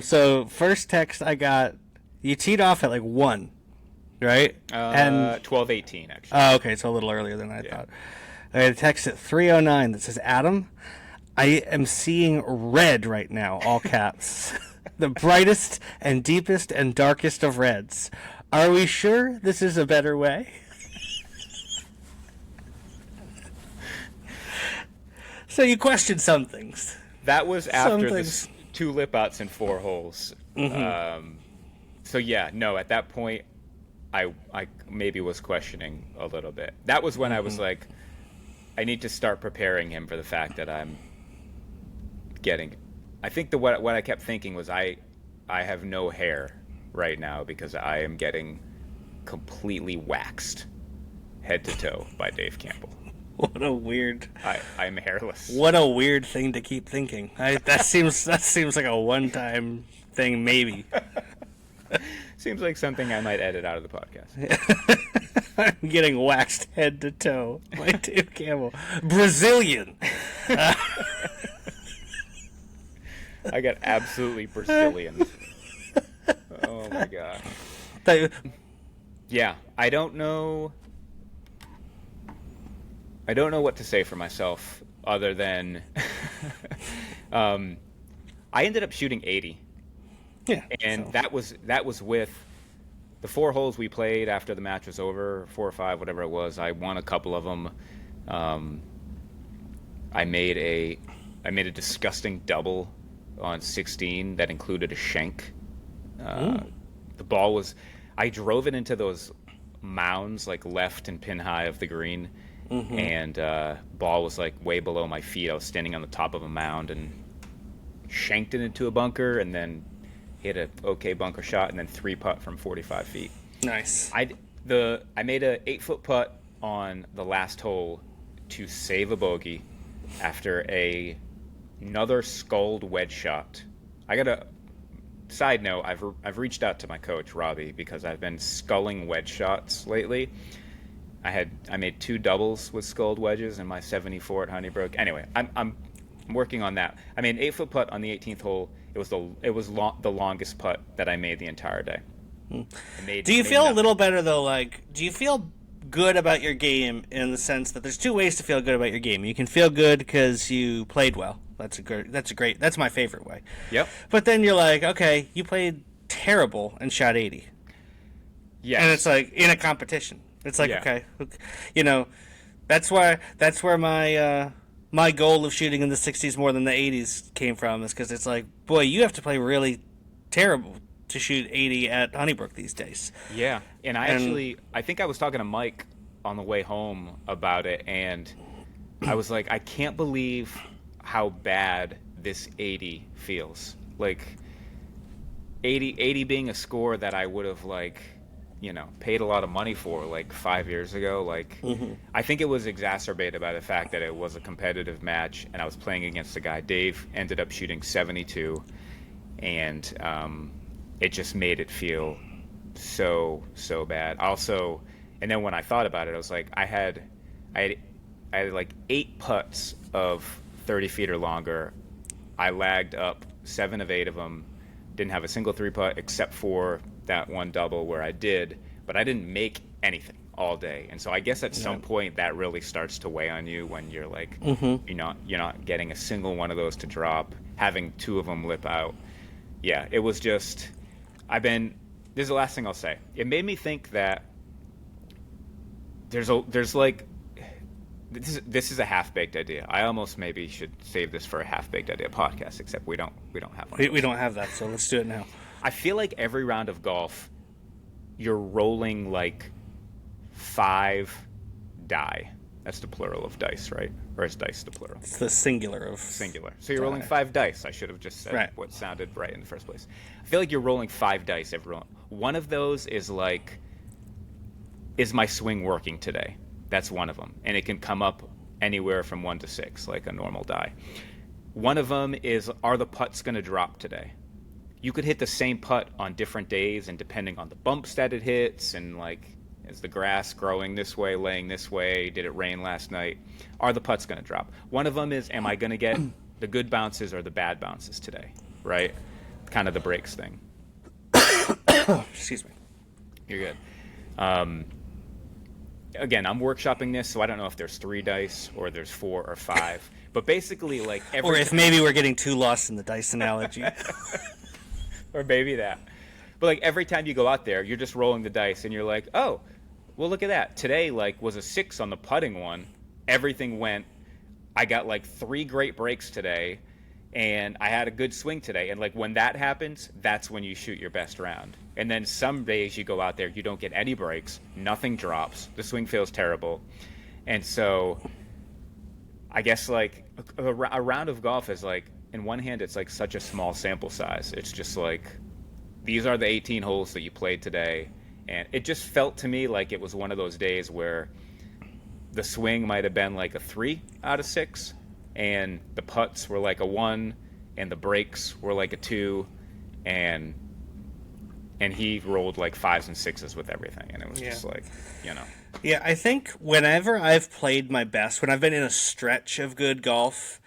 So first text I got, you teed off at like 1, right? And 12:18 actually. Oh, okay, so a little earlier than I thought. I had a text at 3:09 that says, Adam, I am seeing red right now, all caps. The brightest and deepest and darkest of reds. Are we sure this is a better way? So you questioned some things. That was after the 2 lip outs and 4 holes. Mm-hmm. So yeah, no, at that point, I maybe was questioning a little bit. That was when I was like, I need to start preparing him for the fact that I'm getting. I think what I kept thinking was I have no hair right now because I am getting completely waxed head to toe by Dave Campbell. What a weird. I'm hairless. What a weird thing to keep thinking. That seems like a one-time thing, maybe. Seems like something I might edit out of the podcast. I'm getting waxed head to toe by Dave Campbell. Brazilian. I got absolutely Brazilian. Oh my god. Yeah, I don't know what to say for myself other than I ended up shooting 80. Yeah. And that was with the 4 holes we played after the match was over, 4 or 5, whatever it was. I won a couple of them. I made a disgusting double on 16 that included a shank. The ball was, I drove it into those mounds like left and pin high of the green, and ball was like way below my feet. I was standing on the top of a mound and shanked it into a bunker, and then hit a okay bunker shot, and then 3-putt from 45 feet. Nice. I made a 8-foot putt on the last hole to save a bogey after a another sculled wedge shot. I got a side note. I've reached out to my coach Robbie because I've been sculling wedge shots lately. I made 2 doubles with sculled wedges in my 74 at Honeybrook. Anyway, I'm working on that. I made an 8-foot putt on the 18th hole. It was the longest putt that I made the entire day. Do you feel a little better though? Like, do you feel good about your game in the sense that there's 2 ways to feel good about your game. You can feel good because you played well. That's my favorite way. Yep. But then you're like, okay, you played terrible and shot 80. Yes. And it's like in a competition. It's like, okay, that's where my goal of shooting in the 60s more than the 80s came from, is because it's like, boy, you have to play really terrible to shoot 80 at Honeybrook these days. Yeah, and I think I was talking to Mike on the way home about it, and I was like, I can't believe how bad this 80 feels. Like, 80 being a score that I would have, like, paid a lot of money for, like, 5 years ago. Like, I think it was exacerbated by the fact that it was a competitive match, and I was playing against a guy. Dave ended up shooting 72, and it just made it feel so bad. Also, and then when I thought about it, I was like, I had like 8 putts of 30 feet or longer. I lagged up 7 of 8 of them. Didn't have a single 3-putt except for that one double where I did, but I didn't make anything all day. And so I guess at some point that really starts to weigh on you when you're like, you're not getting a single one of those to drop, having 2 of them lip out. Yeah, it was just, this is the last thing I'll say. It made me think that there's like, this is a half-baked idea. I almost maybe should save this for a half-baked idea podcast, except we don't have one. We don't have that, so let's do it now. I feel like every round of golf, you're rolling like 5 die. That's the plural of dice, right? Or is dice the plural? It's the singular of singular. So you're rolling 5 dice. I should have just said what sounded right in the first place. I feel like you're rolling 5 dice every round. One of those is like, is my swing working today? That's one of them. And it can come up anywhere from 1 to 6, like a normal die. One of them is, are the putts going to drop today? You could hit the same putt on different days, and depending on the bumps that it hits, and like, is the grass growing this way, laying this way? Did it rain last night? Are the putts going to drop? One of them is, am I going to get the good bounces or the bad bounces today? Right? Kind of the breaks thing. Excuse me. You're good. Again, I'm workshopping this, so I don't know if there's 3 dice or there's 4 or 5. But basically, like, or if maybe we're getting too lost in the dice analogy. Or maybe that. But like every time you go out there, you're just rolling the dice, and you're like, oh, well, look at that. Today, like, was a 6 on the putting one. Everything went. I got like 3 great breaks today, and I had a good swing today. And like when that happens, that's when you shoot your best round. And then some days you go out there, you don't get any breaks, nothing drops, the swing feels terrible. And so I guess like a round of golf is like, in one hand, it's like such a small sample size. It's just like, these are the 18 holes that you played today. And it just felt to me like it was one of those days where the swing might have been like a 3 out of 6, and the putts were like a 1, and the breaks were like a 2, and he rolled like 5s and 6s with everything, and it was just like, Yeah, I think whenever I've played my best, when I've been in a stretch of good golf,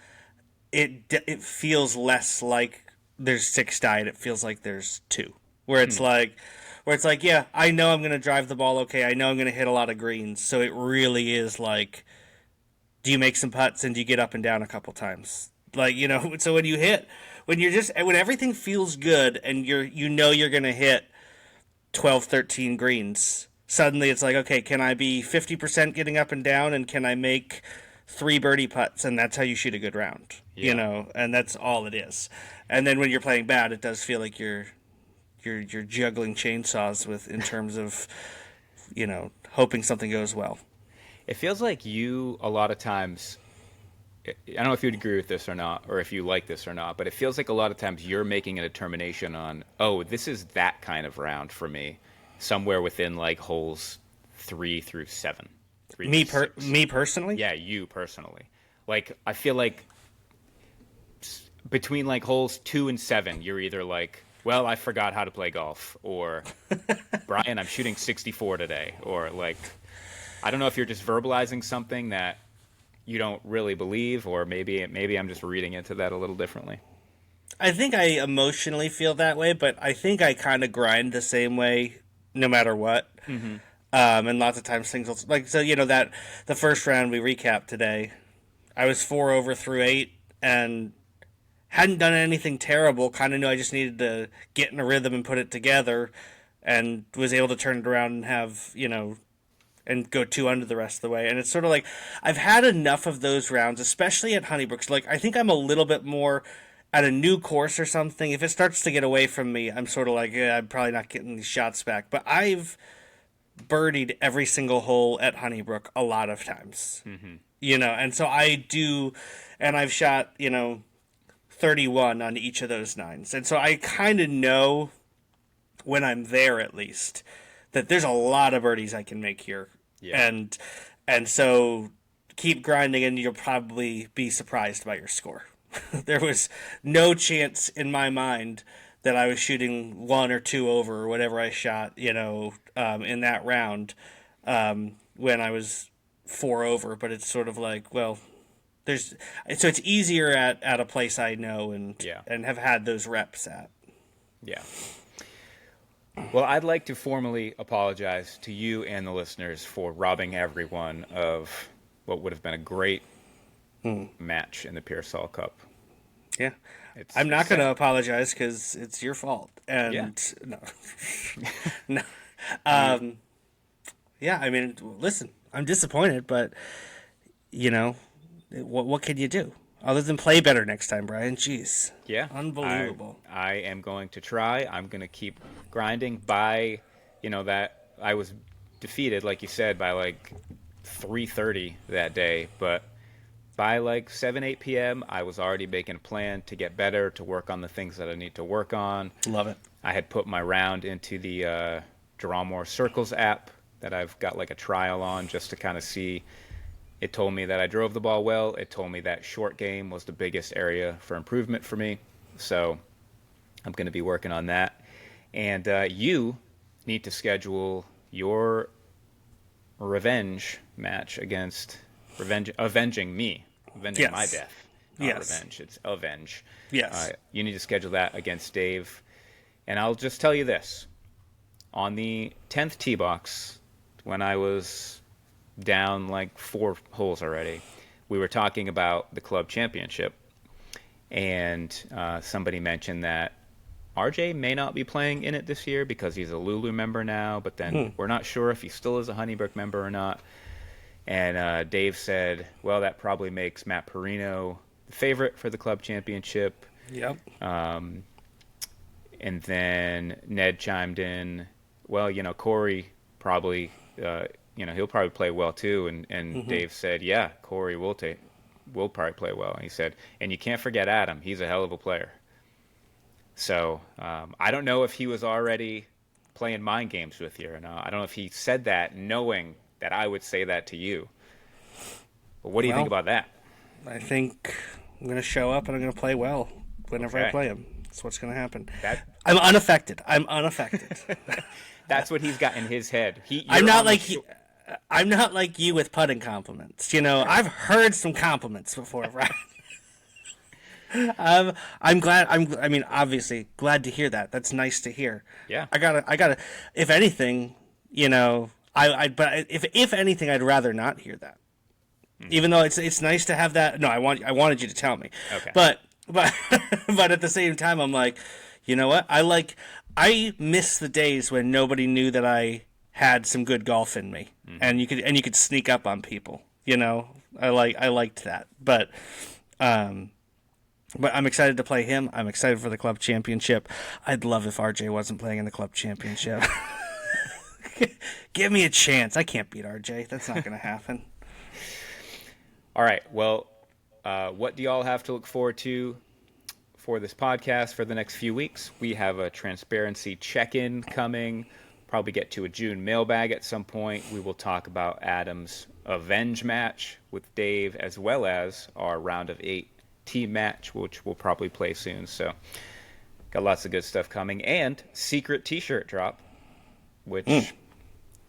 it feels less like there's 6 die, and it feels like there's 2. Where it's like, yeah, I know I'm going to drive the ball okay. I know I'm going to hit a lot of greens. So it really is like, do you make some putts and do you get up and down a couple times? Like, so when everything feels good and you're going to hit 12, 13 greens, suddenly it's like, okay, can I be 50% getting up and down, and can I make 3 birdie putts? And that's how you shoot a good round, and that's all it is. And then when you're playing bad, it does feel like you're juggling chainsaws in terms of, hoping something goes well. It feels like you, a lot of times, I don't know if you'd agree with this or not, or if you like this or not, but it feels like a lot of times you're making a determination on, oh, this is that kind of round for me, somewhere within like holes 3 through 7. Me personally? Yeah, you personally. Like, I feel like between like holes 2 and 7, you're either like, well, I forgot how to play golf, or Brian, I'm shooting 64 today, or like, I don't know if you're just verbalizing something that you don't really believe, or maybe I'm just reading into that a little differently. I think I emotionally feel that way, but I think I kind of grind the same way no matter what. Mm-hmm. And lots of times things will, like, so, that the first round we recapped today, I was 4 over through 8 and hadn't done anything terrible. Kind of knew I just needed to get in a rhythm and put it together, and was able to turn it around and have, and go 2 under the rest of the way. And it's sort of like I've had enough of those rounds, especially at Honeybrook. Like, I think I'm a little bit more at a new course or something. If it starts to get away from me, I'm sort of like, yeah, I'm probably not getting these shots back. But I've birdied every single hole at Honeybrook a lot of times, and so I do, and I've shot, 31 on each of those 9s. And so I kind of know, when I'm there at least, that there's a lot of birdies I can make here. Yeah. And so keep grinding and you'll probably be surprised by your score. There was no chance in my mind that I was shooting 1 or 2 over or whatever I shot, in that round, when I was 4 over. But it's sort of like, well, so it's easier at a place I know and have had those reps at. Yeah. Well, I'd like to formally apologize to you and the listeners for robbing everyone of what would have been a great match in the Pearsall Cup. Yeah. I'm not going to apologize because it's your fault. And no. No. Yeah, I mean, listen, I'm disappointed, but, what can you do? Other than play better next time, Brian. Jeez. Yeah. Unbelievable. I am going to try. I'm going to keep grinding by, that I was defeated, like you said, by like 3:30 that day. But by like 7, 8 p.m., I was already making a plan to get better, to work on the things that I need to work on. Love it. I had put my round into the Draw More Circles app that I've got like a trial on just to kind of see. It told me that I drove the ball well. It told me that short game was the biggest area for improvement for me. So I'm going to be working on that. And you need to schedule your revenge match against avenging me, avenging my death. Not revenge, it's avenge. Yes. You need to schedule that against Dave. And I'll just tell you this. On the 10th tee box, when I was down like 4 holes already, we were talking about the club championship, and somebody mentioned that RJ may not be playing in it this year because he's a Lulu member now, but then we're not sure if he still is a Honeybrook member or not. And Dave said, well, that probably makes Matt Perino the favorite for the club championship. Yep. And then Ned chimed in, well, Corey probably he'll probably play well too. And Dave said, yeah, Corey will probably play well. And he said, and you can't forget Adam. He's a hell of a player. So I don't know if he was already playing mind games with you or not. I don't know if he said that knowing that I would say that to you. But what do you think about that? I think I'm going to show up and I'm going to play well whenever I play him. That's what's going to happen. I'm unaffected. That's what he's got in his head. I'm not like you with putting compliments. I've heard some compliments before, right? I'm glad. Obviously glad to hear that. That's nice to hear. Yeah. I gotta. If anything, but if anything, I'd rather not hear that. Even though it's nice to have that. No, I wanted you to tell me. Okay. But but at the same time, I'm like, you know what? I miss the days when nobody knew that I had some good golf in me, and you could sneak up on people. I liked that, but I'm excited to play him. I'm excited for the club championship. I'd love if RJ wasn't playing in the club championship. Give me a chance. I can't beat RJ. That's not going to happen. All right. Well, what do y'all have to look forward to for this podcast for the next few weeks? We have a transparency check-in coming. Probably get to a June mailbag at some point. We will talk about Adam's Avenge match with Dave, as well as our round of 8 team match, which we'll probably play soon. So got lots of good stuff coming, and secret T-shirt drop, which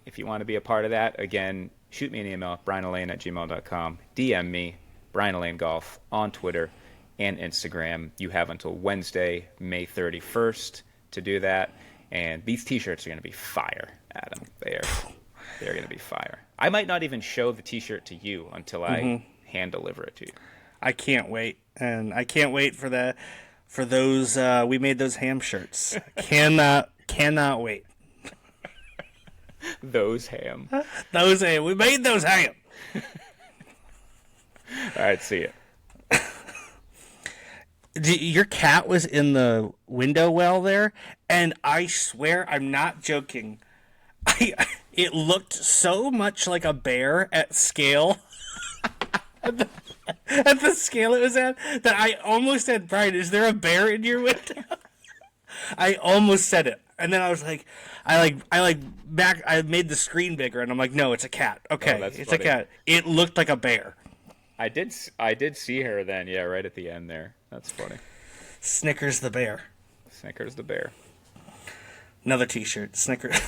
if you want to be a part of that, again, shoot me an email, brianelaine@gmail.com, DM me, Brian Elaine Golf, on Twitter and Instagram. You have until Wednesday, May 31st to do that, and these T-shirts are going to be fire, Adam. They're going to be fire. I might not even show the T-shirt to you until I hand deliver it to you. I can't wait, and I can't wait for those. We made those ham shirts. Cannot wait. Those ham. Those ham. We made those ham. All right, see ya. Your cat was in the window well there, and I swear I'm not joking. It looked so much like a bear at scale. At the scale it was at, that I almost said, Brian, is there a bear in your window? I almost said it. And then I was like, I made the screen bigger, and I'm like, no, it's a cat. Okay, it's funny. A cat. It looked like a bear. I did see her then, yeah, right at the end there. That's funny. Snickers the bear. Snickers the bear. Another T-shirt. Snickers.